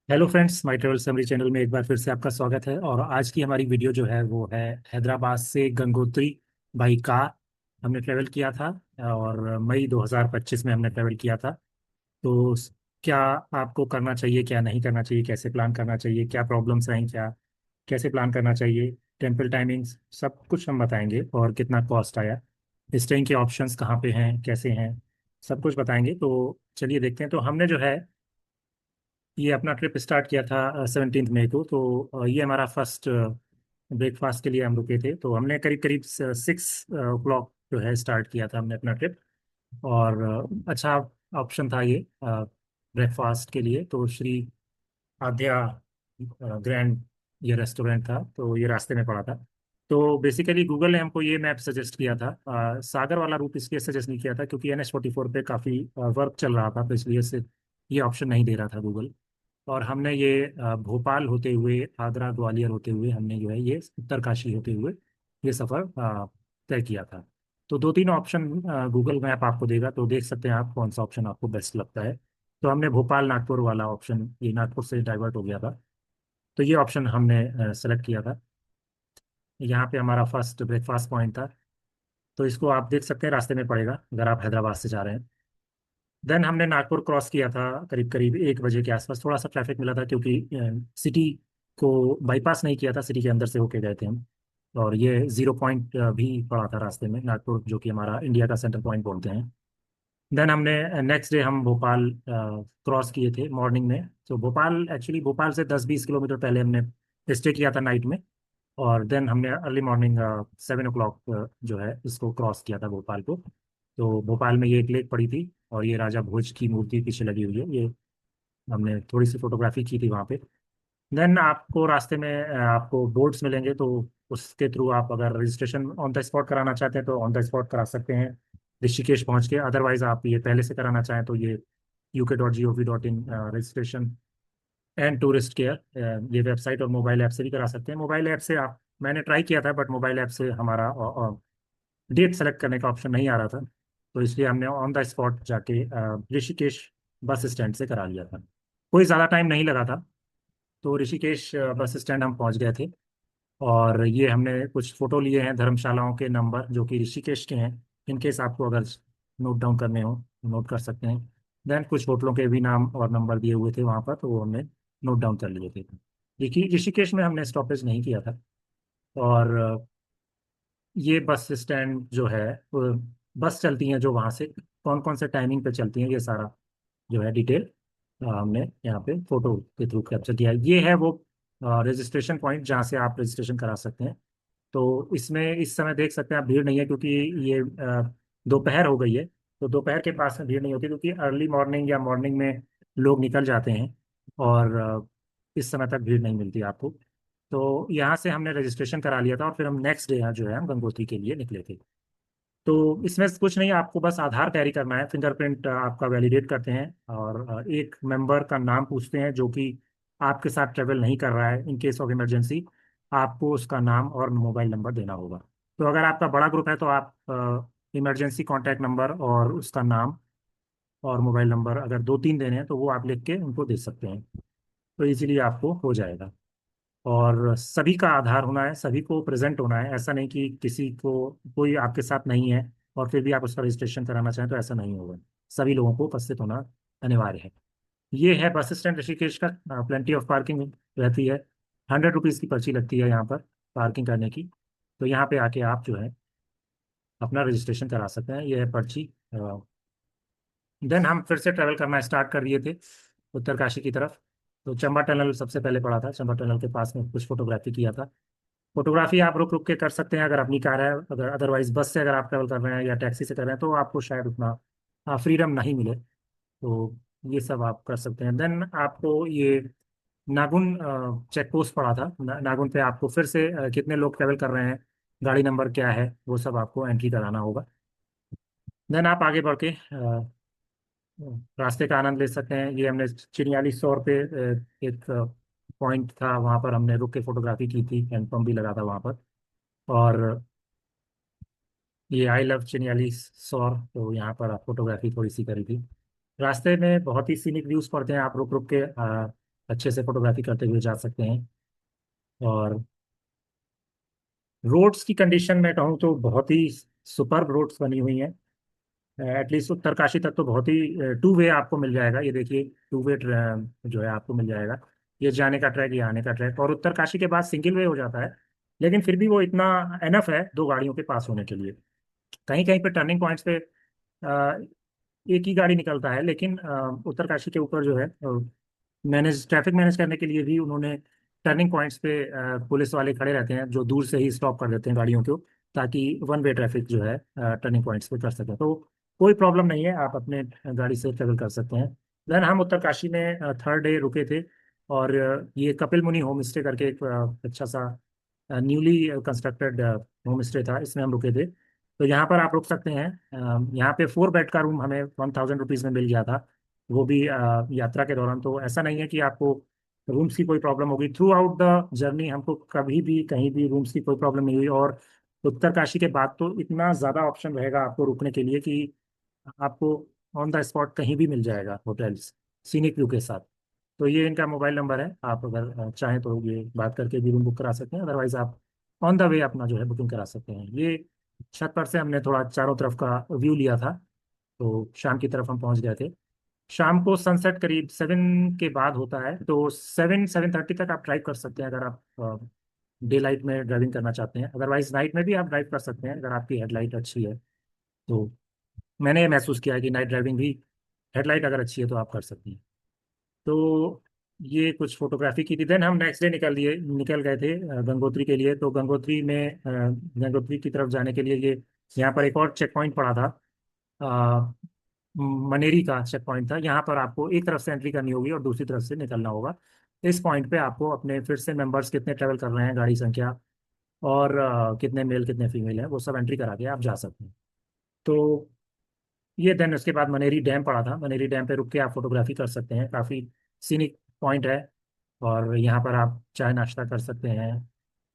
Hello friends, my travel summary channel में एक बार फिर से आपका स्वागत है। और आज की हमारी वीडियो जो है वो है हैदराबाद से गंगोत्री बाई कार। हमने ट्रेवल किया था और मई 2025 में हमने ट्रेवल किया था। तो क्या आपको करना चाहिए, क्या नहीं करना चाहिए, कैसे प्लान करना चाहिए, क्या प्रॉब्लम्स रहीं, क्या कैसे प्लान करना चाहिए, टेम्पल टाइमिंग्स, सब कुछ हम बताएंगे। और कितना कॉस्ट आया, स्टेइंग के ऑप्शंस कहाँ पे हैं, कैसे हैं, सब कुछ बताएंगे। तो चलिए देखते हैं। तो हमने जो है ये अपना ट्रिप स्टार्ट किया था 17 मई को। तो ये हमारा फर्स्ट ब्रेकफास्ट के लिए हम रुके थे। तो हमने करीब करीब 6 o'clock जो है स्टार्ट किया था हमने अपना ट्रिप। और अच्छा ऑप्शन था ये ब्रेकफास्ट के लिए। तो श्री आध्या ग्रैंड ये रेस्टोरेंट था, तो ये रास्ते में पड़ा था। तो बेसिकली गूगल ने हमको ये मैप सजेस्ट किया था। सागर वाला रूट इसलिए सजेस्ट नहीं किया था क्योंकि NH 44 पे काफ़ी वर्क चल रहा था, तो इसलिए से ये ऑप्शन नहीं दे रहा था गूगल। और हमने ये भोपाल होते हुए, आगरा, ग्वालियर होते हुए हमने जो है ये उत्तरकाशी होते हुए ये सफ़र तय किया था। तो दो तीन ऑप्शन गूगल मैप आपको देगा, तो देख सकते हैं आप कौन सा ऑप्शन आपको बेस्ट लगता है। तो हमने भोपाल नागपुर वाला ऑप्शन, ये नागपुर से डाइवर्ट हो गया था, तो ये ऑप्शन हमने सेलेक्ट किया था। यहाँ पे हमारा फर्स्ट ब्रेकफास्ट पॉइंट था। तो इसको आप देख सकते हैं, रास्ते में पड़ेगा अगर आप हैदराबाद से जा रहे हैं। देन हमने नागपुर क्रॉस किया था करीब करीब 1 बजे के आसपास। थोड़ा सा ट्रैफिक मिला था क्योंकि सिटी को बाईपास नहीं किया था, सिटी के अंदर से होके गए थे हम। और ये 0 पॉइंट भी पड़ा था रास्ते में, नागपुर जो कि हमारा इंडिया का सेंटर पॉइंट बोलते हैं। देन हमने नेक्स्ट डे हम भोपाल क्रॉस किए थे मॉर्निंग में। तो भोपाल एक्चुअली भोपाल से 10-20 किलोमीटर पहले हमने स्टे किया था नाइट में। और देन हमने अर्ली मॉर्निंग 7 o'clock जो है इसको क्रॉस किया था भोपाल को। तो भोपाल में ये एक लेक पड़ी थी और ये राजा भोज की मूर्ति पीछे लगी हुई है। ये हमने थोड़ी सी फोटोग्राफी की थी वहाँ पे। देन आपको रास्ते में आपको बोर्ड्स मिलेंगे, तो उसके थ्रू आप अगर रजिस्ट्रेशन ऑन द स्पॉट कराना चाहते हैं तो ऑन द स्पॉट करा सकते हैं ऋषिकेश पहुँच के। अदरवाइज आप ये पहले से कराना चाहें तो ये UK.gov.in registration and tourist care, ये वेबसाइट और मोबाइल ऐप से भी करा सकते हैं। मोबाइल ऐप से आप, मैंने ट्राई किया था बट मोबाइल ऐप से हमारा डेट सेलेक्ट करने का ऑप्शन नहीं आ रहा था। तो इसलिए हमने ऑन द स्पॉट जाके ऋषिकेश बस स्टैंड से करा लिया था। कोई ज़्यादा टाइम नहीं लगा था। तो ऋषिकेश बस स्टैंड हम पहुंच गए थे। और ये हमने कुछ फ़ोटो लिए हैं धर्मशालाओं के नंबर जो कि ऋषिकेश के हैं। इन केस आपको अगर नोट डाउन करने हो नोट कर सकते हैं। देन कुछ होटलों के भी नाम और नंबर दिए हुए थे वहाँ पर, तो वो हमने नोट डाउन कर लिए थे। देखिए ऋषिकेश में हमने स्टॉपेज नहीं किया था। और ये बस स्टैंड जो है वो बस चलती हैं जो वहाँ से कौन कौन से टाइमिंग पे चलती हैं, ये सारा जो है डिटेल हमने यहाँ पे फोटो के थ्रू कैप्चर किया है। ये है वो रजिस्ट्रेशन पॉइंट जहाँ से आप रजिस्ट्रेशन करा सकते हैं। तो इसमें इस समय देख सकते हैं आप भीड़ नहीं है क्योंकि ये दोपहर हो गई है। तो दोपहर के पास में भीड़ नहीं होती क्योंकि अर्ली मॉर्निंग या मॉर्निंग में लोग निकल जाते हैं। और इस समय तक भीड़ नहीं मिलती आपको। तो यहाँ से हमने रजिस्ट्रेशन करा लिया था और फिर हम नेक्स्ट डे यहाँ जो है हम गंगोत्री के लिए निकले थे। तो इसमें कुछ नहीं, आपको बस आधार कैरी करना है, फिंगरप्रिंट आपका वैलिडेट करते हैं और एक मेंबर का नाम पूछते हैं जो कि आपके साथ ट्रेवल नहीं कर रहा है। इन केस ऑफ इमरजेंसी आपको उसका नाम और मोबाइल नंबर देना होगा। तो अगर आपका बड़ा ग्रुप है तो आप इमरजेंसी कॉन्टैक्ट नंबर और उसका नाम और मोबाइल नंबर अगर 2-3 देने हैं तो वो आप लिख के उनको दे सकते हैं। तो इजीली आपको हो जाएगा। और सभी का आधार होना है, सभी को प्रेजेंट होना है। ऐसा नहीं कि किसी को, कोई आपके साथ नहीं है और फिर भी आप उसका रजिस्ट्रेशन कराना चाहें, तो ऐसा नहीं होगा। सभी लोगों को उपस्थित होना अनिवार्य है। ये है बस स्टैंड ऋषिकेश का। प्लेंटी ऑफ पार्किंग रहती है। 100 रुपीज़ की पर्ची लगती है यहाँ पर पार्किंग करने की। तो यहाँ पे आके आप जो है अपना रजिस्ट्रेशन करा सकते हैं, ये है पर्ची। देन हम फिर से ट्रैवल करना स्टार्ट कर दिए थे उत्तरकाशी की तरफ। तो चंबा टनल सबसे पहले पड़ा था। चंबा टनल के पास में कुछ फोटोग्राफी किया था। फोटोग्राफी आप रुक रुक के कर सकते हैं अगर अपनी कार है। अगर अदरवाइज बस से अगर आप ट्रैवल कर रहे हैं या टैक्सी से कर रहे हैं तो आपको शायद उतना फ्रीडम नहीं मिले। तो ये सब आप कर सकते हैं। देन आपको ये नागुन चेक पोस्ट पड़ा था। नागुन पे आपको फिर से कितने लोग ट्रैवल कर रहे हैं, गाड़ी नंबर क्या है, वो सब आपको एंट्री कराना होगा। देन आप आगे बढ़ के रास्ते का आनंद ले सकते हैं। ये हमने चिड़ियाली सौर पे एक पॉइंट था, वहाँ पर हमने रुक के फोटोग्राफी की थी, हैंड पंप भी लगा था वहाँ पर। और ये आई लव चिन्याली सौर, तो यहाँ पर फोटोग्राफी थोड़ी सी करी थी। रास्ते में बहुत ही सीनिक व्यूज पड़ते हैं, आप रुक रुक के अच्छे से फोटोग्राफी करते हुए जा सकते हैं। और रोड्स की कंडीशन में कहूँ तो बहुत ही सुपर्ब रोड्स बनी हुई हैं। एटलीस्ट उत्तरकाशी तक तो बहुत ही टू वे आपको मिल जाएगा। ये देखिए, टू वे जो है आपको मिल जाएगा। ये जाने का ट्रैक, ये आने का ट्रैक, और उत्तरकाशी के बाद सिंगल वे हो जाता है। लेकिन फिर भी वो इतना एनफ है दो गाड़ियों के पास होने के लिए। कहीं कहीं पे टर्निंग पॉइंट्स पे अ, एक ही गाड़ी निकलता है, लेकिन उत्तरकाशी के ऊपर जो है मैनेज ट्रैफिक मैनेज करने के लिए भी उन्होंने टर्निंग पॉइंट्स पे पुलिस वाले खड़े रहते हैं, जो दूर से ही स्टॉप कर देते हैं गाड़ियों को, ताकि वन वे ट्रैफिक जो है टर्निंग पॉइंट्स पे कर सकें। तो कोई प्रॉब्लम नहीं है, आप अपने गाड़ी से ट्रेवल कर सकते हैं। देन हम उत्तरकाशी में थर्ड डे रुके थे। और ये कपिल मुनि होम स्टे करके एक अच्छा सा न्यूली कंस्ट्रक्टेड होम स्टे था, इसमें हम रुके थे। तो यहाँ पर आप रुक सकते हैं। यहाँ पे 4 बेड का रूम हमें 1000 रुपीज़ में मिल गया था, वो भी यात्रा के दौरान। तो ऐसा नहीं है कि आपको रूम्स की कोई प्रॉब्लम होगी। थ्रू आउट द जर्नी हमको कभी भी कहीं भी रूम्स की कोई प्रॉब्लम नहीं हुई। और उत्तरकाशी के बाद तो इतना ज़्यादा ऑप्शन रहेगा आपको रुकने के लिए कि आपको ऑन द स्पॉट कहीं भी मिल जाएगा होटल्स, सीनिक व्यू के साथ। तो ये इनका मोबाइल नंबर है, आप अगर चाहें तो ये बात करके भी रूम बुक करा सकते हैं। अदरवाइज आप ऑन द वे अपना जो है बुकिंग करा सकते हैं। ये छत पर से हमने थोड़ा चारों तरफ का व्यू लिया था। तो शाम की तरफ हम पहुंच गए थे। शाम को सनसेट करीब 7 के बाद होता है, तो 7-7:30 तक आप ड्राइव कर सकते हैं, अगर आप डे लाइट में ड्राइविंग करना चाहते हैं। अदरवाइज नाइट में भी आप ड्राइव कर सकते हैं अगर आपकी हेडलाइट अच्छी है। तो मैंने ये महसूस किया है कि नाइट ड्राइविंग भी, हेडलाइट अगर अच्छी है तो आप कर सकते हैं। तो ये कुछ फोटोग्राफी की थी। देन हम नेक्स्ट डे निकल गए थे गंगोत्री के लिए। तो गंगोत्री में गंगोत्री की तरफ जाने के लिए ये यहाँ पर एक और चेक पॉइंट पड़ा था। अ, मनेरी का चेक पॉइंट था। यहाँ पर आपको एक तरफ से एंट्री करनी होगी और दूसरी तरफ से निकलना होगा। इस पॉइंट पे आपको अपने फिर से मेंबर्स कितने ट्रेवल कर रहे हैं, गाड़ी संख्या, और कितने मेल कितने फीमेल हैं, वो सब एंट्री करा के आप जा सकते हैं। तो ये देन उसके बाद मनेरी डैम पड़ा था। मनेरी डैम पे रुक के आप फोटोग्राफी कर सकते हैं, काफ़ी सीनिक पॉइंट है। और यहाँ पर आप चाय नाश्ता कर सकते हैं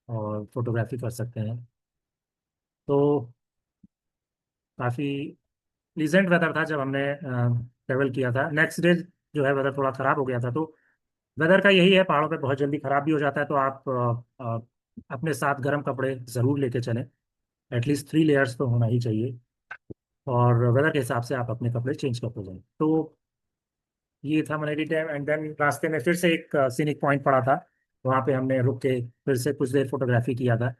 और फोटोग्राफी कर सकते हैं। तो काफ़ी प्लीजेंट वेदर था जब हमने ट्रेवल किया था। नेक्स्ट डे जो है वेदर थोड़ा ख़राब हो गया था। तो वेदर का यही है, पहाड़ों पे बहुत जल्दी ख़राब भी हो जाता है। तो आप अपने साथ गर्म कपड़े ज़रूर लेके चलें। एटलीस्ट 3 लेयर्स तो होना ही चाहिए। और वेदर के हिसाब से आप अपने कपड़े चेंज करते जाएं। तो ये था मनेरी डैम। एंड देन रास्ते में फिर से एक सीनिक पॉइंट पड़ा था, वहाँ पे हमने रुक के फिर से कुछ देर फोटोग्राफी किया था।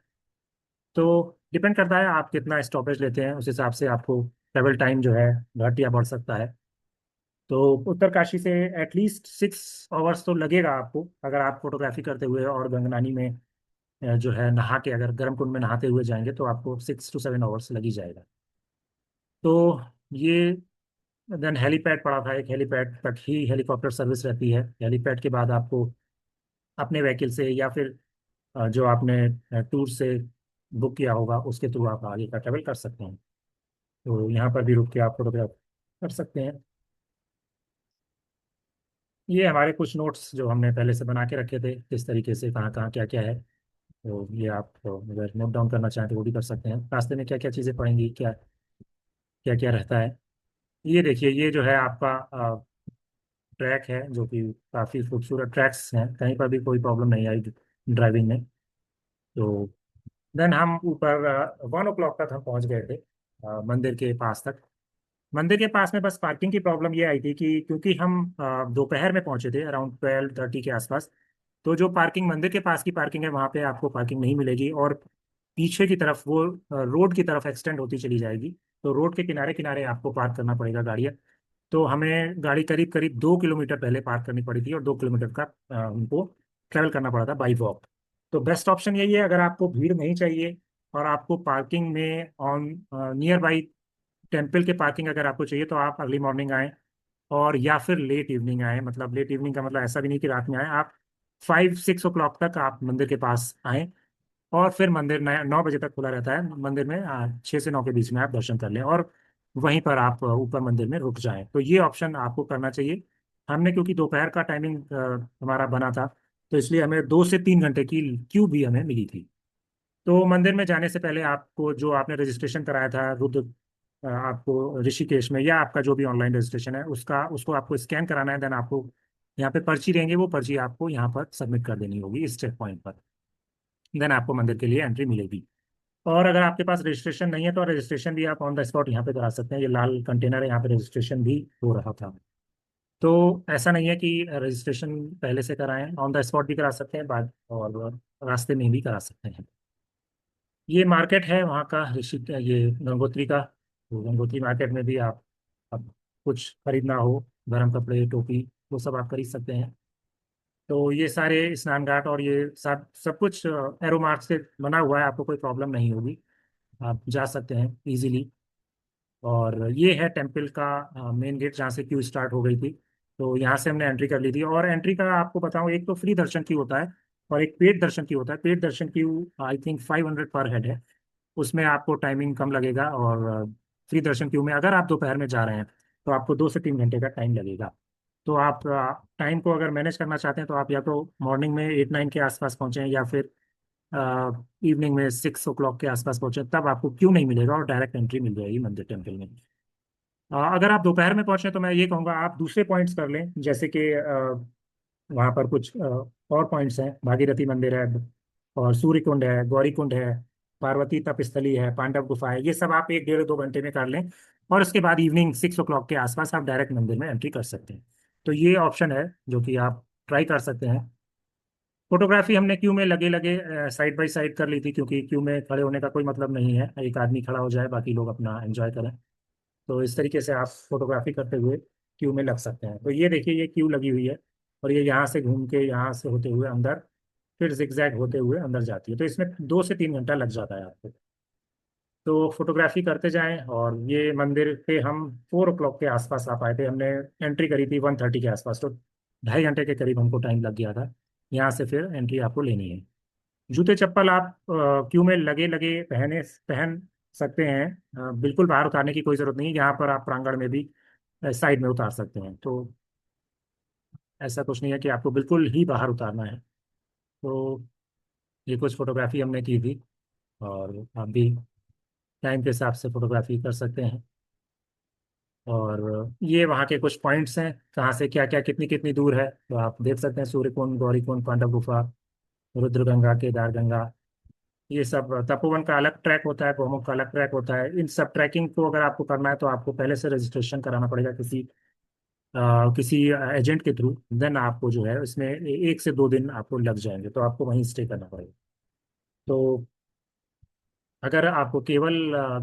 तो डिपेंड करता है आप कितना स्टॉपेज लेते हैं, उस हिसाब से आपको ट्रेवल टाइम जो है घट या बढ़ सकता है। तो उत्तरकाशी से एटलीस्ट 6 आवर्स तो लगेगा आपको, अगर आप फोटोग्राफी करते हुए और गंगनानी में जो है नहा के, अगर गर्म कुंड में नहाते हुए जाएंगे तो आपको 6 to 7 आवर्स लग ही जाएगा। तो ये देन हेलीपैड पड़ा था। एक हेलीपैड तक ही हेलीकॉप्टर सर्विस रहती है। हेलीपैड के बाद आपको अपने व्हीकल से या फिर जो आपने टूर से बुक किया होगा उसके थ्रू आप आगे का ट्रेवल कर सकते हैं। तो यहाँ पर भी रुक के आप फोटोग्राफ कर सकते हैं। ये हमारे कुछ नोट्स जो हमने पहले से बना के रखे थे, किस तरीके से कहाँ कहाँ क्या क्या है। तो ये आप अगर नोट डाउन करना चाहें तो वो भी कर सकते हैं, रास्ते में क्या क्या चीज़ें पड़ेंगी, क्या क्या क्या रहता है। ये देखिए, ये जो है आपका ट्रैक है, जो कि काफ़ी खूबसूरत ट्रैक्स हैं, कहीं पर भी कोई प्रॉब्लम नहीं आई ड्राइविंग में। तो देन हम ऊपर 1 o'clock तक हम पहुंच गए थे मंदिर के पास तक। मंदिर के पास में बस पार्किंग की प्रॉब्लम ये आई थी कि क्योंकि हम दोपहर में पहुंचे थे, अराउंड 12:30 के आसपास। तो जो पार्किंग मंदिर के पास की पार्किंग है, वहाँ पे आपको पार्किंग नहीं मिलेगी। और पीछे की तरफ वो रोड की तरफ एक्सटेंड होती चली जाएगी। तो रोड के किनारे किनारे आपको पार्क करना पड़ेगा गाड़ियाँ। तो हमें गाड़ी करीब करीब 2 किलोमीटर पहले पार्क करनी पड़ी थी, और 2 किलोमीटर का हमको ट्रेवल करना पड़ा था बाई वॉक। तो बेस्ट ऑप्शन यही है, अगर आपको भीड़ नहीं चाहिए और आपको पार्किंग में ऑन नियर बाई टेम्पल के पार्किंग अगर आपको चाहिए, तो आप अर्ली मॉर्निंग आएँ। और या फिर लेट इवनिंग आए, मतलब लेट इवनिंग का मतलब ऐसा भी नहीं कि रात में आए आप। 5-6 o'clock तक आप मंदिर के पास आए। और फिर मंदिर 9 बजे तक खुला रहता है। मंदिर में 6 से 9 के बीच में आप दर्शन कर लें, और वहीं पर आप ऊपर मंदिर में रुक जाएं। तो ये ऑप्शन आपको करना चाहिए। हमने क्योंकि दोपहर का टाइमिंग हमारा बना था, तो इसलिए हमें 2 से 3 घंटे की क्यू भी हमें मिली थी। तो मंदिर में जाने से पहले आपको, जो आपने रजिस्ट्रेशन कराया था रुद्र आपको ऋषिकेश में, या आपका जो भी ऑनलाइन रजिस्ट्रेशन है उसका, उसको आपको स्कैन कराना है। देन आपको यहाँ पे पर्ची रहेंगे, वो पर्ची आपको यहाँ पर सबमिट कर देनी होगी इस चेक पॉइंट पर। देन आपको मंदिर के लिए एंट्री मिलेगी। और अगर आपके पास रजिस्ट्रेशन नहीं है तो रजिस्ट्रेशन भी आप ऑन द स्पॉट यहाँ पे करा सकते हैं। ये लाल कंटेनर है, यहाँ पे रजिस्ट्रेशन भी हो रहा था। तो ऐसा नहीं है कि रजिस्ट्रेशन पहले से कराएं, ऑन द स्पॉट भी करा सकते हैं बाद, और रास्ते में भी करा सकते हैं। ये मार्केट है वहाँ का, ऋषि ये गंगोत्री का। तो गंगोत्री मार्केट में भी आप अब कुछ खरीदना हो, गर्म कपड़े, टोपी, वो सब आप खरीद सकते हैं। तो ये सारे स्नान घाट और ये सब सब कुछ एरो मार्क से बना हुआ है, आपको कोई प्रॉब्लम नहीं होगी, आप जा सकते हैं इजीली। और ये है टेम्पल का मेन गेट जहाँ से क्यू स्टार्ट हो गई थी। तो यहाँ से हमने एंट्री कर ली थी। और एंट्री का आपको बताऊँ, एक तो फ्री दर्शन क्यू होता है और एक पेड दर्शन क्यू होता है। Paid Darshan Q I think 500 पर हेड है, उसमें आपको टाइमिंग कम लगेगा। और फ्री दर्शन क्यू में अगर आप दोपहर में जा रहे हैं तो आपको 2 से 3 घंटे का टाइम लगेगा। तो आप टाइम को अगर मैनेज करना चाहते हैं तो आप या तो मॉर्निंग में 8-9 के आसपास पहुँचें, या फिर इवनिंग में 6 o'clock के आसपास पहुँचें, तब आपको क्यू नहीं मिलेगा और डायरेक्ट एंट्री मिल जाएगी मंदिर टेम्पल में। अगर आप दोपहर में पहुंचे तो मैं ये कहूँगा आप दूसरे पॉइंट्स कर लें, जैसे कि वहाँ पर कुछ और पॉइंट्स हैं, भागीरथी मंदिर है, और सूर्य कुंड है, गौरी कुंड है, पार्वती तपस्थली है, पांडव गुफा है। ये सब आप 1 डेढ़ 2 घंटे में कर लें, और उसके बाद इवनिंग 6 o'clock के आसपास आप डायरेक्ट मंदिर में एंट्री कर सकते हैं। तो ये ऑप्शन है जो कि आप ट्राई कर सकते हैं। फोटोग्राफी हमने क्यू में लगे लगे साइड बाय साइड कर ली थी, क्योंकि क्यू में खड़े होने का कोई मतलब नहीं है, एक आदमी खड़ा हो जाए बाकी लोग अपना एंजॉय करें। तो इस तरीके से आप फोटोग्राफी करते हुए क्यू में लग सकते हैं। तो ये देखिए, ये क्यू लगी हुई है, और ये यहाँ से घूम के यहाँ से होते हुए अंदर, फिर जिगजैग होते हुए अंदर जाती है। तो इसमें 2 से 3 घंटा लग जाता है आपको। तो फोटोग्राफी करते जाएं। और ये मंदिर पे हम 4 o'clock के आसपास आ पाए थे, हमने एंट्री करी थी 1:30 के आसपास। तो 2.5 घंटे के करीब हमको टाइम लग गया था। यहाँ से फिर एंट्री आपको लेनी है। जूते चप्पल आप क्यू में लगे लगे पहन सकते हैं। बिल्कुल बाहर उतारने की कोई जरूरत नहीं है, यहाँ पर आप प्रांगण में भी साइड में उतार सकते हैं। तो ऐसा कुछ नहीं है कि आपको बिल्कुल ही बाहर उतारना है। तो ये कुछ फोटोग्राफी हमने की थी, और आप भी टाइम के हिसाब से फोटोग्राफी कर सकते हैं। और ये वहाँ के कुछ पॉइंट्स हैं, कहाँ से क्या क्या कितनी कितनी दूर है, तो आप देख सकते हैं। सूर्य कुंड, गौरी कुंड, पांडव गुफा, रुद्रगंगा, केदार गंगा, ये सब। तपोवन का अलग ट्रैक होता है, गौमुख का अलग ट्रैक होता है। इन सब ट्रैकिंग को अगर आपको करना है तो आपको पहले से रजिस्ट्रेशन कराना पड़ेगा किसी एजेंट के थ्रू। देन आपको जो है इसमें 1 से 2 दिन आपको लग जाएंगे, तो आपको वहीं स्टे करना पड़ेगा। तो अगर आपको केवल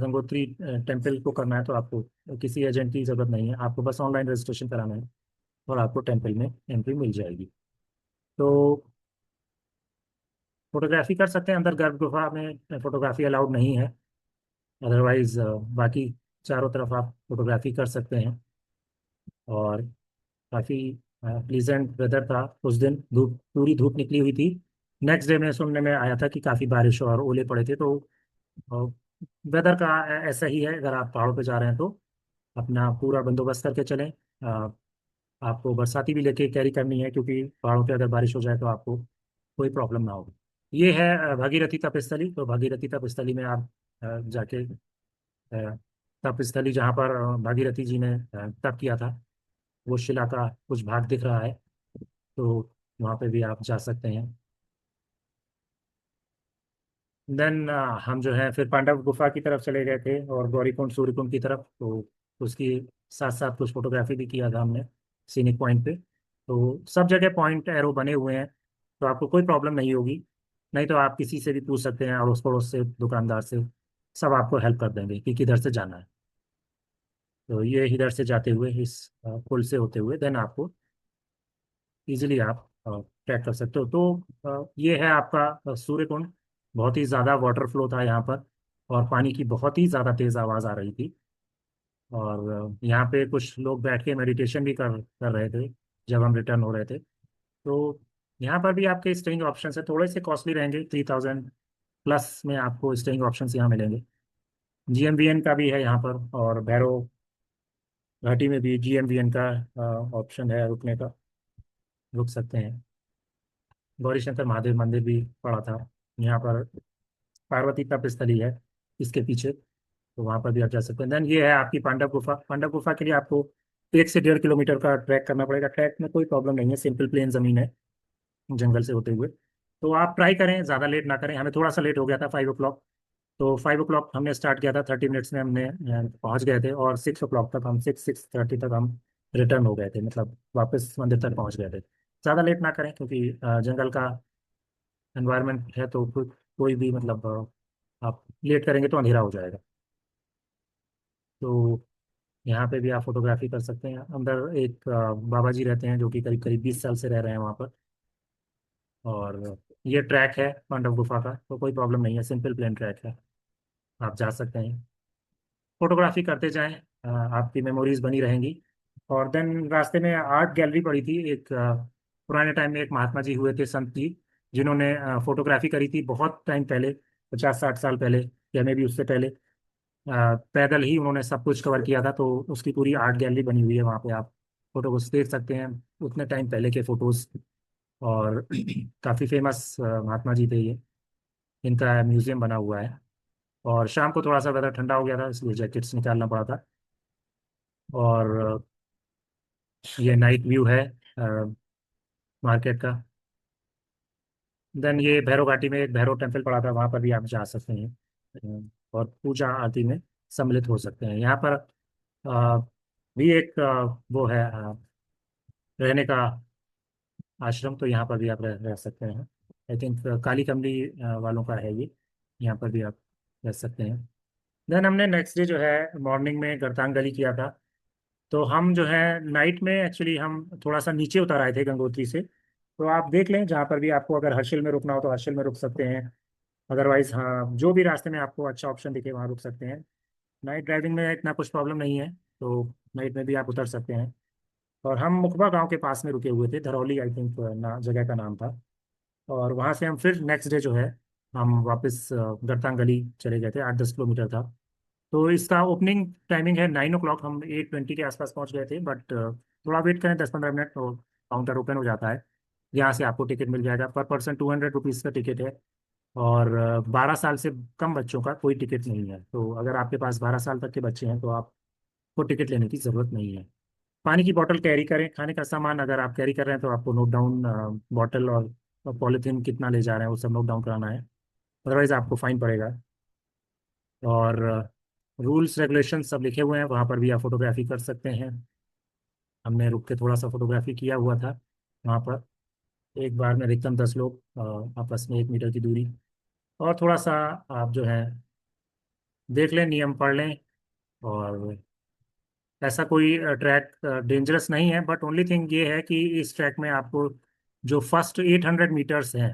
गंगोत्री टेम्पल को करना है तो आपको किसी एजेंट की जरूरत नहीं है, आपको बस ऑनलाइन रजिस्ट्रेशन कराना है और आपको टेम्पल में एंट्री मिल जाएगी। तो फोटोग्राफी कर सकते हैं अंदर, गर्भ गुफा में फोटोग्राफी अलाउड नहीं है। अदरवाइज बाकी चारों तरफ आप फोटोग्राफी कर सकते हैं। और काफ़ी प्लीजेंट वेदर था उस दिन, धूप, पूरी धूप निकली हुई थी। नेक्स्ट डे में सुनने में आया था कि काफ़ी बारिश और ओले पड़े थे। तो वेदर का ऐसा ही है, अगर आप पहाड़ों पे जा रहे हैं तो अपना पूरा बंदोबस्त करके चलें। अ, आपको बरसाती भी लेके कैरी करनी है, क्योंकि पहाड़ों पे अगर बारिश हो जाए तो आपको कोई प्रॉब्लम ना हो। ये है भागीरथी तपस्थली। तो भागीरथी तपस्थली में आप जाके तपस्थली जहाँ पर भागीरथी जी ने तप किया था, वो शिला का कुछ भाग दिख रहा है। तो वहाँ पे भी आप जा सकते हैं। देन हम जो है फिर पांडव गुफा की तरफ चले गए थे, और गौरीकुंड, सूर्यकुंड की तरफ। तो उसकी साथ साथ कुछ फोटोग्राफी भी किया था हमने सीनिक पॉइंट पे। तो सब जगह पॉइंट एरो बने हुए हैं, तो आपको कोई प्रॉब्लम नहीं होगी। नहीं तो आप किसी से भी पूछ सकते हैं, अड़ोस पड़ोस से, दुकानदार से, सब आपको हेल्प कर देंगे कि किधर से जाना है। तो ये इधर से जाते हुए इस पुल से होते हुए देन आपको इजीली आप ट्रैक कर सकते हो। तो ये है आपका सूर्य कुंड। बहुत ही ज़्यादा वाटर फ्लो था यहाँ पर, और पानी की बहुत ही ज़्यादा तेज़ आवाज़ आ रही थी। और यहाँ पे कुछ लोग बैठ के मेडिटेशन भी कर रहे थे जब हम रिटर्न हो रहे थे। तो यहाँ पर भी आपके स्टेइंग ऑप्शन है, थोड़े से कॉस्टली रहेंगे, 3000 प्लस में आपको स्टेइंग ऑप्शन यहाँ मिलेंगे। GMVN का भी है यहाँ पर, और भैरव घाटी में भी GMVN का ऑप्शन है रुकने का, रुक सकते हैं। गौरी शंकर महादेव मंदिर भी पड़ा था यहाँ पर, पार्वती तपस्थली है इसके पीछे, तो वहाँ पर भी आप जा सकते हैं। देन ये है आपकी पांडव गुफा। पांडव गुफा के लिए आपको 1 से 1.5 किलोमीटर का ट्रैक करना पड़ेगा। ट्रैक में कोई प्रॉब्लम नहीं है, सिंपल प्लेन ज़मीन है जंगल से होते हुए। तो आप ट्राई करें, ज़्यादा लेट ना करें। हमें थोड़ा सा लेट हो गया था, 5 o'clock। तो 5 o'clock हमने स्टार्ट किया था, 30 मिनट्स में हमने पहुंच गए थे। और 6 o'clock तक हम 6-6:30 तक हम रिटर्न हो गए थे, मतलब वापस मंदिर तक पहुंच गए थे। ज़्यादा लेट ना करें, क्योंकि जंगल का एनवायरनमेंट है, तो कोई भी मतलब आप लेट करेंगे तो अंधेरा हो जाएगा। तो यहाँ पे भी आप फोटोग्राफी कर सकते हैं। अंदर एक बाबा जी रहते हैं, जो कि करीब करीब 20 साल से रह रहे हैं वहाँ पर। और ये ट्रैक है पांडव गुफा का, तो कोई प्रॉब्लम नहीं है, सिंपल प्लेन ट्रैक है, आप जा सकते हैं। फोटोग्राफी करते जाएं, आपकी मेमोरीज बनी रहेंगी। और देन रास्ते में आर्ट गैलरी पड़ी थी एक, पुराने टाइम में एक महात्मा जी हुए थे, संत जी, जिन्होंने फोटोग्राफी करी थी बहुत टाइम पहले, 50-60 साल पहले, या मे भी उससे पहले। पैदल ही उन्होंने सब कुछ कवर किया था, तो उसकी पूरी आर्ट गैलरी बनी हुई है वहाँ पे। आप फोटोज देख सकते हैं, उतने टाइम पहले के फोटोज। और काफ़ी फेमस महात्मा जी थे ये, इनका म्यूजियम बना हुआ है। और शाम को थोड़ा सा वेदर ठंडा हो गया था, इसलिए जैकेट्स निकालना पड़ा था। और ये नाइट व्यू है मार्केट का। देन ये भैरव घाटी में एक भैरव टेम्पल पड़ा था, वहाँ पर भी आप जा सकते हैं। और पूजा आरती में सम्मिलित हो सकते हैं। यहाँ पर अ, भी एक वो है, रहने का आश्रम, तो यहाँ पर भी आप रह सकते हैं। आई थिंक काली कमली वालों का है ये, यहाँ पर भी आप रह सकते हैं। देन हमने नेक्स्ट डे जो है मॉर्निंग में गरतांगली किया था। तो हम जो है नाइट में एक्चुअली हम थोड़ा सा नीचे उतर आए थे गंगोत्री से। तो आप देख लें, जहाँ पर भी आपको अगर हर्षिल में रुकना हो तो हर्षिल में रुक सकते हैं। अदरवाइज हाँ, जो भी रास्ते में आपको अच्छा ऑप्शन दिखे वहाँ रुक सकते हैं। नाइट ड्राइविंग में इतना कुछ प्रॉब्लम नहीं है, तो नाइट में भी आप उतर सकते हैं। और हम मुखबा गांव के पास में रुके हुए थे, धरौली आई थिंक ना जगह का नाम था। और वहाँ से हम फिर नेक्स्ट डे जो है हम वापस गरतांगली चले गए थे, 8-10 किलोमीटर था। तो इसका ओपनिंग टाइमिंग है 9 o'clock। हम 8:20 के आसपास पहुंच गए थे, बट थोड़ा वेट करें 10-15 मिनट, तो काउंटर ओपन हो जाता है। यहाँ से आपको टिकट मिल जाएगा, पर पर्सन 200 रुपीज़ का टिकट है। और 12 साल से कम बच्चों का कोई टिकट नहीं है। तो अगर आपके पास 12 साल तक के बच्चे हैं तो आपको टिकट लेने की ज़रूरत नहीं है। पानी की बोतल कैरी करें, खाने का सामान अगर आप कैरी कर रहे हैं तो आपको नोट डाउन, बॉटल और पॉलीथीन कितना ले जा रहे हैं वो सब नोट डाउन कराना है, अदरवाइज आपको फाइन पड़ेगा। और रूल्स रेगुलेशन सब लिखे हुए हैं, वहाँ पर भी आप फोटोग्राफी कर सकते हैं। हमने रुक के थोड़ा सा फोटोग्राफी किया हुआ था वहाँ पर। एक बार में अधिकतम 10 लोग, आपस में 1 मीटर की दूरी। और थोड़ा सा आप जो है देख लें, नियम पढ़ लें। और ऐसा कोई ट्रैक डेंजरस नहीं है, बट ओनली थिंग ये है कि इस ट्रैक में आपको जो फर्स्ट 800 मीटर्स हैं,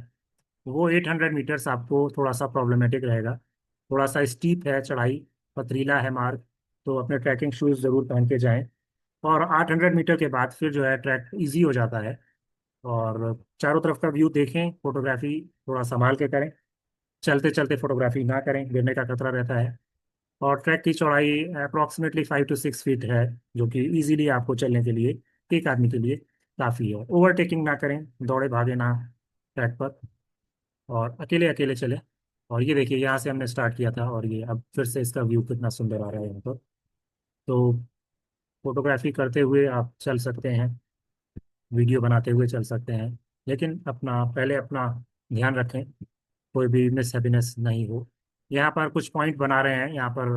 वो 800 मीटर्स आपको थोड़ा सा प्रॉब्लमेटिक रहेगा। थोड़ा सा स्टीप है चढ़ाई, पथरीला है मार्ग। तो अपने ट्रैकिंग शूज जरूर पहन के जाएं। और 800 मीटर के बाद फिर जो है ट्रैक इजी हो जाता है। और चारों तरफ का व्यू देखें, फोटोग्राफी थोड़ा संभाल के करें। चलते चलते फोटोग्राफी ना करें, गिरने का खतरा रहता है। और ट्रैक की चौड़ाई अप्रोक्सीमेटली 5 to 6 फीट है, जो कि इजीली आपको चलने के लिए, एक आदमी के लिए काफ़ी है। ओवरटेकिंग ना करें, दौड़े भागे ना ट्रैक पर, और अकेले अकेले चले। और ये देखिए, यहाँ से हमने स्टार्ट किया था, और ये अब फिर से इसका व्यू कितना सुंदर आ रहा है यहाँ पर। तो फोटोग्राफी करते हुए आप चल सकते हैं, वीडियो बनाते हुए चल सकते हैं, लेकिन अपना पहले अपना ध्यान रखें, कोई भी मिस हैप्पीनेस नहीं हो। यहाँ पर कुछ पॉइंट बना रहे हैं, यहाँ पर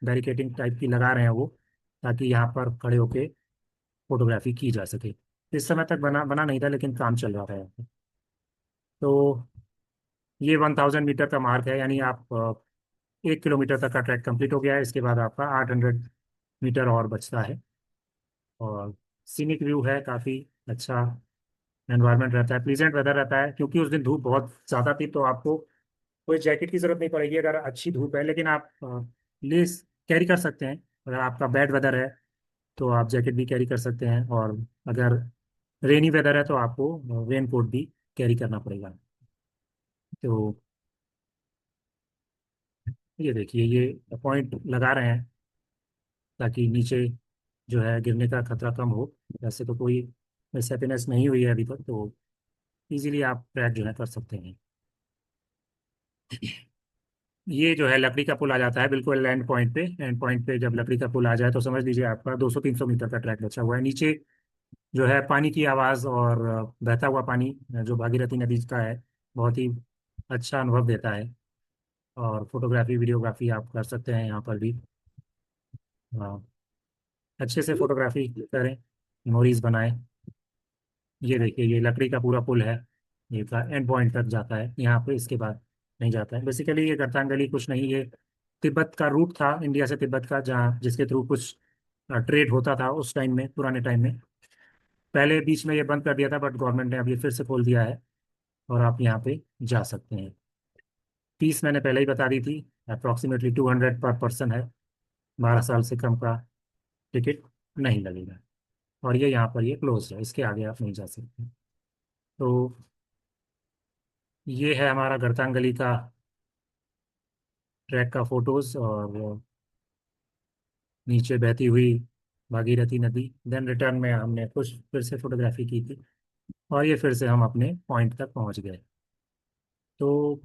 बैरिकेडिंग टाइप की लगा रहे हैं वो, ताकि यहाँ पर खड़े होके फोटोग्राफी की जा सके। इस समय तक बना बना नहीं था, लेकिन काम चल रहा है। तो ये 1000 मीटर का मार्क है, यानी आप 1 किलोमीटर तक का ट्रैक कंप्लीट हो गया है। इसके बाद आपका 800 मीटर और बचता है। और सीनिक व्यू है, काफ़ी अच्छा एनवायरनमेंट रहता है, प्लीजेंट वेदर रहता है। क्योंकि उस दिन धूप बहुत ज़्यादा थी, तो आपको कोई जैकेट की जरूरत नहीं पड़ेगी अगर अच्छी धूप है। लेकिन आप लेस कैरी कर सकते हैं। अगर आपका बैड वेदर है तो आप जैकेट भी कैरी कर सकते हैं। और अगर रेनी वेदर है तो आपको रेन कोट भी कैरी करना पड़ेगा। तो ये देखिए, ये पॉइंट लगा रहे हैं ताकि नीचे जो है गिरने का खतरा कम हो। वैसे तो कोई मिसहैपीनेस नहीं हुई है अभी तक, तो इजीली आप ट्रैक जो है कर सकते हैं। ये जो है लकड़ी का पुल आ जाता है बिल्कुल एंड पॉइंट पे। एंड पॉइंट पे जब लकड़ी का पुल आ जाए तो समझ लीजिए आपका 200-300 मीटर का ट्रैक बचा हुआ है। नीचे जो है पानी की आवाज़ और बहता हुआ पानी जो भागीरथी नदी का है, बहुत ही अच्छा अनुभव देता है। और फोटोग्राफी वीडियोग्राफी आप कर सकते हैं यहाँ पर भी। हाँ, अच्छे से फोटोग्राफी करें, मेमोरीज बनाएं। ये देखिए ये लकड़ी का पूरा पुल है, ये का एंड पॉइंट तक जाता है, यहाँ पे इसके बाद नहीं जाता है। बेसिकली ये गर्तांगली कुछ नहीं, ये तिब्बत का रूट था, इंडिया से तिब्बत का, जहाँ जिसके थ्रू कुछ ट्रेड होता था उस टाइम में, पुराने टाइम में। पहले बीच में ये बंद कर दिया था बट गवर्नमेंट ने अब ये फिर से खोल दिया है और आप यहाँ पे जा सकते हैं। फीस मैंने पहले ही बता दी थी, अप्रॉक्सीमेटली 200 पर पर्सन है। 12 साल से कम का टिकट नहीं लगेगा। और ये यहाँ पर ये क्लोज है, इसके आगे आप नहीं जा सकते। तो ये है हमारा गर्तांगली का ट्रैक का फोटोज, और नीचे बहती हुई भागीरथी नदी। देन रिटर्न में हमने कुछ फिर से फोटोग्राफी की थी, और ये फिर से हम अपने पॉइंट तक पहुंच गए। तो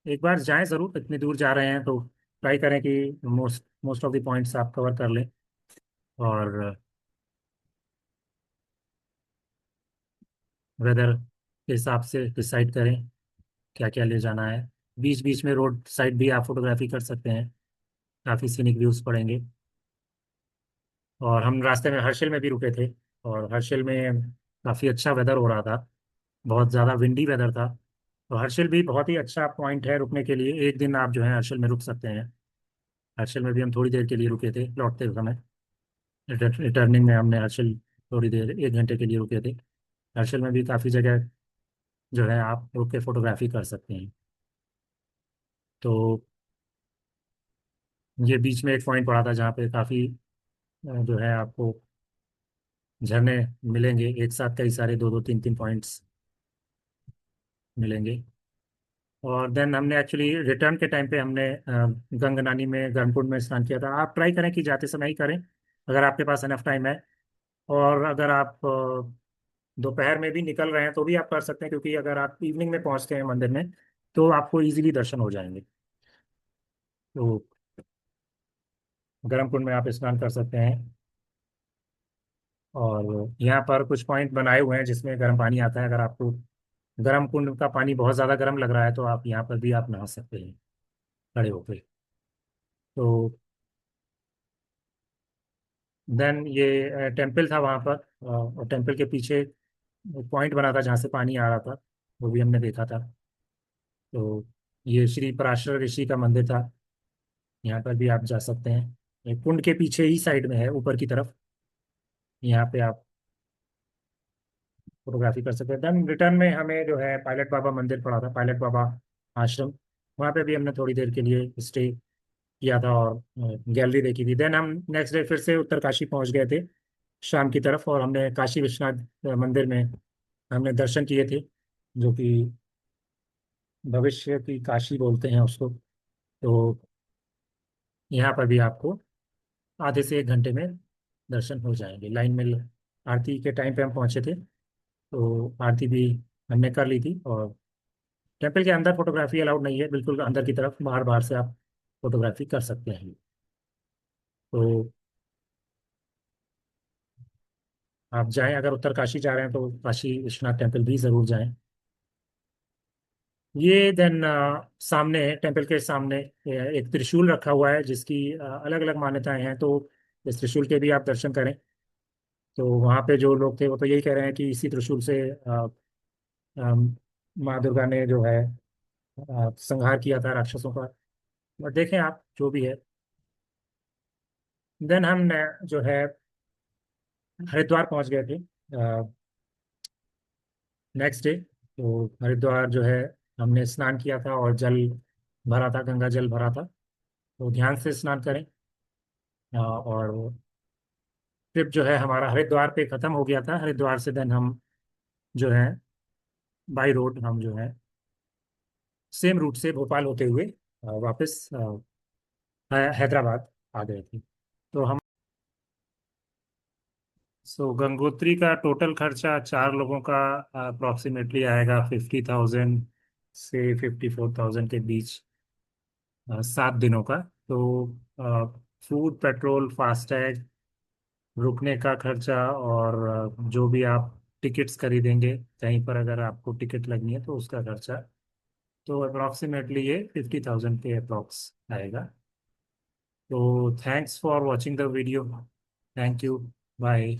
एक बार जाएं ज़रूर, इतनी दूर जा रहे हैं तो ट्राई करें कि most most of the points आप कवर कर लें। और वेदर के हिसाब से डिसाइड करें क्या क्या ले जाना है। बीच बीच में रोड साइड भी आप फोटोग्राफी कर सकते हैं, काफ़ी सीनिक व्यूज़ पड़ेंगे। और हम रास्ते में हर्षिल में भी रुके थे, और हर्षिल में काफ़ी अच्छा वेदर हो रहा था, बहुत ज़्यादा विंडी वेदर था। तो हर्षिल भी बहुत ही अच्छा पॉइंट है रुकने के लिए, एक दिन आप जो है हर्षिल में रुक सकते हैं। हर्षिल में भी हम थोड़ी देर के लिए रुके थे लौटते समय। रिटर्निंग में हमने हर्षिल थोड़ी देर, 1 घंटे के लिए रुके थे। हर्षिल में भी काफ़ी जगह जो है आप रुक के फोटोग्राफी कर सकते हैं। तो ये बीच में एक पॉइंट पड़ा था जहाँ पे काफ़ी जो है आपको झरने मिलेंगे, एक साथ कई सारे 2-2 3-3 पॉइंट्स मिलेंगे। और देन हमने एक्चुअली रिटर्न के टाइम पे हमने गंगनानी में, गर्मकुंड में स्नान किया था। आप ट्राई करें कि जाते समय ही करें अगर आपके पास एनफ टाइम है। और अगर आप दोपहर में भी निकल रहे हैं तो भी आप कर सकते हैं, क्योंकि अगर आप इवनिंग में पहुंचते हैं मंदिर में तो आपको इजीली दर्शन हो जाएंगे। तो गर्मकुंड में आप स्नान कर सकते हैं। और यहाँ पर कुछ पॉइंट बनाए हुए हैं जिसमें गर्म पानी आता है। अगर आपको गर्म कुंड का पानी बहुत ज़्यादा गर्म लग रहा है तो आप यहाँ पर भी आप नहा सकते हैं खड़े होकर। तो देन ये टेम्पल था वहाँ पर, और टेम्पल के पीछे पॉइंट बना था जहाँ से पानी आ रहा था, वो भी हमने देखा था। तो ये श्री पराशर ऋषि का मंदिर था, यहाँ पर भी आप जा सकते हैं। ये कुंड के पीछे ही साइड में है ऊपर की तरफ, यहाँ पे आप फोटोग्राफी कर सकते हैं। देन रिटर्न में हमें जो है पायलट बाबा मंदिर पड़ा था, पायलट बाबा आश्रम, वहाँ पे भी हमने थोड़ी देर के लिए स्टे किया था और गैलरी देखी थी। देन हम नेक्स्ट डे फिर से उत्तरकाशी पहुंच गए थे शाम की तरफ, और हमने काशी विश्वनाथ मंदिर में हमने दर्शन किए थे, जो कि भविष्य की काशी बोलते हैं उसको। तो यहाँ पर भी आपको आधे से 1 घंटे में दर्शन हो जाएंगे। लाइन में आरती के टाइम पे हम पहुंचे थे, तो आरती भी हमने कर ली थी। और टेम्पल के अंदर फोटोग्राफी अलाउड नहीं है, बिल्कुल अंदर की तरफ बाहर बाहर से आप फोटोग्राफी कर सकते हैं। तो आप जाएं, अगर उत्तरकाशी जा रहे हैं तो काशी विश्वनाथ टेम्पल भी जरूर जाएं। ये देन सामने है, टेम्पल के सामने एक त्रिशूल रखा हुआ है जिसकी अलग अलग मान्यताएं हैं। तो इस त्रिशूल के भी आप दर्शन करें। तो वहाँ पे जो लोग थे वो तो यही कह रहे हैं कि इसी त्रिशूल से अ, माँ दुर्गा ने जो है संहार किया था राक्षसों का। और देखें आप जो भी है। देन हम जो है हरिद्वार पहुंच गए थे नेक्स्ट डे। तो हरिद्वार जो है हमने स्नान किया था और जल भरा था, गंगा जल भरा था। तो ध्यान से स्नान करें। और ट्रिप जो है हमारा हरिद्वार पे ख़त्म हो गया था। हरिद्वार से देन हम जो है बाई रोड हम जो है सेम रूट से भोपाल होते हुए वापस हैदराबाद आ गए थे। तो हम गंगोत्री का टोटल खर्चा 4 लोगों का अप्रोक्सीमेटली आएगा 50,000 से 54,000 के बीच। 7 दिनों का। तो फूड, पेट्रोल, फास्टैग, रुकने का खर्चा, और जो भी आप टिकट्स खरीदेंगे कहीं पर, अगर आपको टिकट लगनी है तो उसका खर्चा, तो अप्रॉक्सीमेटली ये 50,000 के अप्रॉक्स आएगा। तो thanks for watching the video. Thank you. Bye.